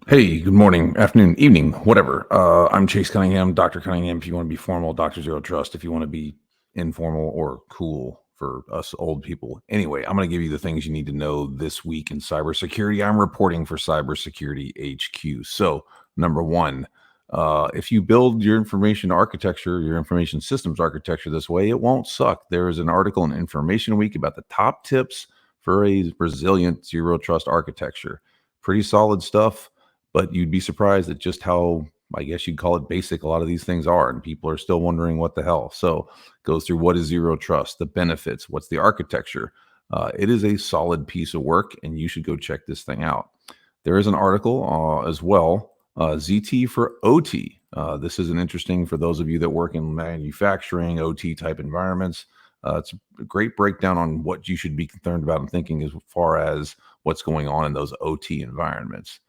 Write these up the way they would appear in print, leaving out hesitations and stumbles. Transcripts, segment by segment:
Hey, good morning, afternoon, evening, whatever. I'm Chase Cunningham, Dr. Cunningham. If you want to be formal, Dr. Zero Trust. If you want to be informal or cool for us old people. Anyway, I'm going to give you the things you need to know this week in cybersecurity. I'm reporting for Cybersecurity HQ. So, number one, if you build your information architecture, your information systems architecture this way, it won't suck. There is an article in Information Week about the top tips for a resilient zero trust architecture. Pretty solid stuff, but you'd be surprised at just how, I guess you'd call it, basic a lot of these things are, and people are still wondering what the hell. So goes through what is zero trust, the benefits, what's the architecture. It is a solid piece of work, and you should go check this thing out. There is an article as well, ZT for OT. This is an interesting for those of you that work in manufacturing, OT type environments. It's a great breakdown on what you should be concerned about and thinking as far as what's going on in those OT environments.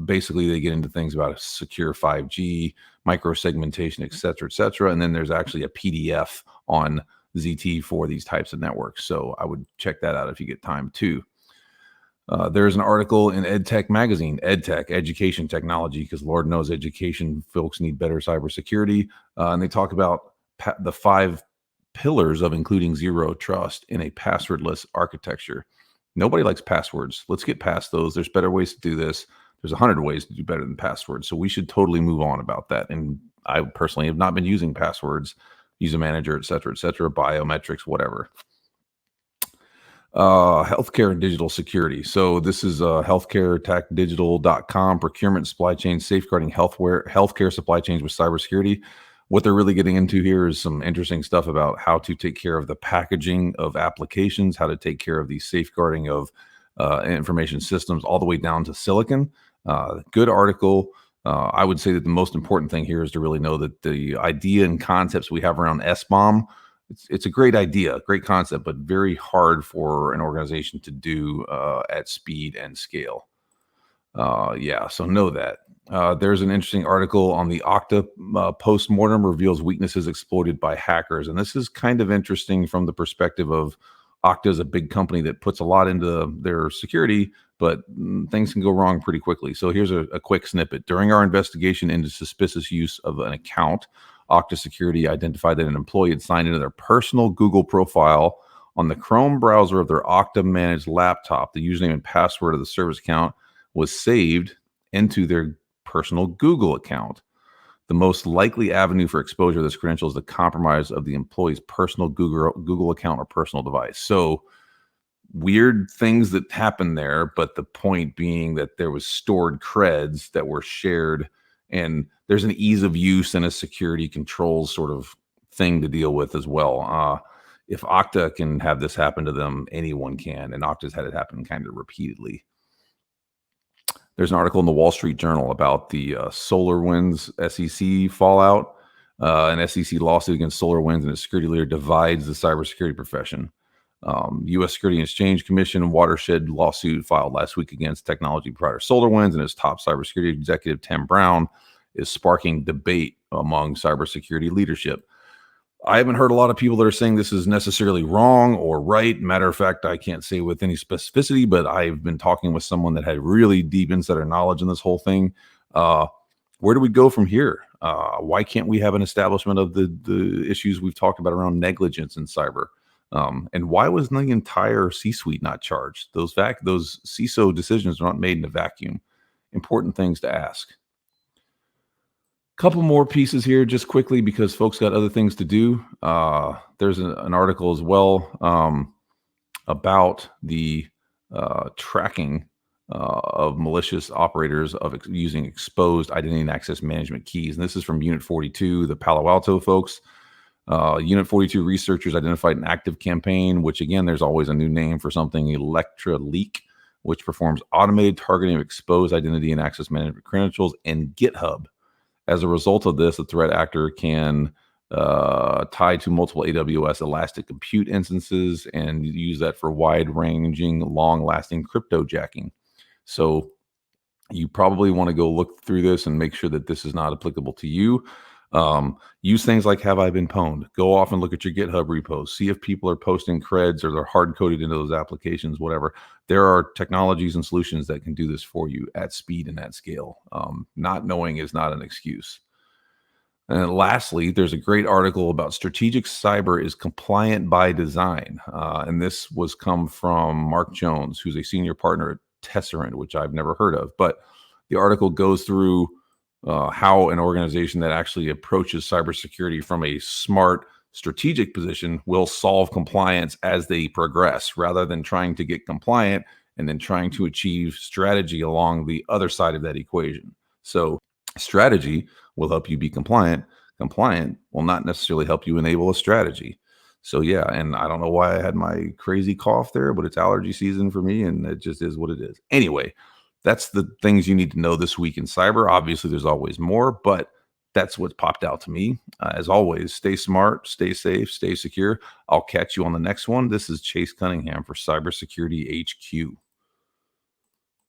Basically, they get into things about secure 5G, microsegmentation, et cetera, et cetera. And then there's actually a PDF on ZT for these types of networks. So I would check that out if you get time too. There's an article in EdTech magazine, EdTech, education technology, because Lord knows education folks need better cybersecurity. And they talk about the 5 pillars of including zero trust in a passwordless architecture. Nobody likes passwords. Let's get past those. There's better ways to do this. There's 100 ways to do better than passwords. So we should totally move on about that. And I personally have not been using passwords, user manager, et cetera, biometrics, whatever. Healthcare and digital security. So this is healthcaretechdigital.com, procurement, supply chain, safeguarding healthcare supply chains with cybersecurity. What they're really getting into here is some interesting stuff about how to take care of the packaging of applications, how to take care of the safeguarding of information systems all the way down to silicon. Good article. I would say that the most important thing here is to really know that the idea and concepts we have around SBOM, it's a great idea, great concept, but very hard for an organization to do at speed and scale. So know that. There's an interesting article on the Okta post-mortem reveals weaknesses exploited by hackers. And this is kind of interesting from the perspective of Okta is a big company that puts a lot into their security, but things can go wrong pretty quickly. So here's a quick snippet. During our investigation into suspicious use of an account, Okta Security identified that an employee had signed into their personal Google profile on the Chrome browser of their Okta-managed laptop. The username and password of the service account was saved into their personal Google account. The most likely avenue for exposure of this credential is the compromise of the employee's personal Google account or personal device. So weird things that happen there, but the point being that there was stored creds that were shared, and there's an ease of use and a security controls sort of thing to deal with as well. If Okta can have this happen to them, anyone can, and Okta's had it happen kind of repeatedly. There's an article in the Wall Street Journal about the SolarWinds SEC Fallout. An SEC lawsuit against SolarWinds and its security leader divides the cybersecurity profession. U.S. Security and Exchange Commission watershed lawsuit filed last week against technology provider SolarWinds and its top cybersecurity executive, Tim Brown, is sparking debate among cybersecurity leadership. I haven't heard a lot of people that are saying this is necessarily wrong or right. Matter of fact, I can't say with any specificity, but I've been talking with someone that had really deep insider knowledge in this whole thing. Where do we go from here? Why can't we have an establishment of the issues we've talked about around negligence in cyber? And why was the entire C-suite not charged? Those CISO decisions are not made in a vacuum. Important things to ask. Couple more pieces here just quickly because folks got other things to do. There's an article as well about the tracking of malicious operators of using exposed identity and access management keys. And this is from Unit 42, the Palo Alto folks. Unit 42 researchers identified an active campaign, which again, there's always a new name for something, Electra Leak, which performs automated targeting of exposed identity and access management credentials in GitHub. As a result of this, the threat actor can tie to multiple AWS Elastic Compute instances and use that for wide-ranging, long-lasting cryptojacking. So you probably want to go look through this and make sure that this is not applicable to you. Use things like "Have I been pwned?" Go off and look at your GitHub repos. See if people are posting creds or they're hard coded into those applications, whatever. There are technologies and solutions that can do this for you at speed and at scale. Not knowing is not an excuse. And lastly, there's a great article about strategic cyber is compliant by design. And this was come from Mark Jones, who's a senior partner at Tesserent, which I've never heard of. But the article goes through how an organization that actually approaches cybersecurity from a smart, strategic position will solve compliance as they progress, rather than trying to get compliant and then trying to achieve strategy along the other side of that equation. So, strategy will help you be compliant. Compliant will not necessarily help you enable a strategy. So yeah, and I don't know why I had my crazy cough there, but it's allergy season for me, and it just is what it is. Anyway, that's the things you need to know this week in cyber. Obviously, there's always more, but that's what popped out to me. As always, stay smart, stay safe, stay secure. I'll catch you on the next one. This is Chase Cunningham for Cybersecurity HQ.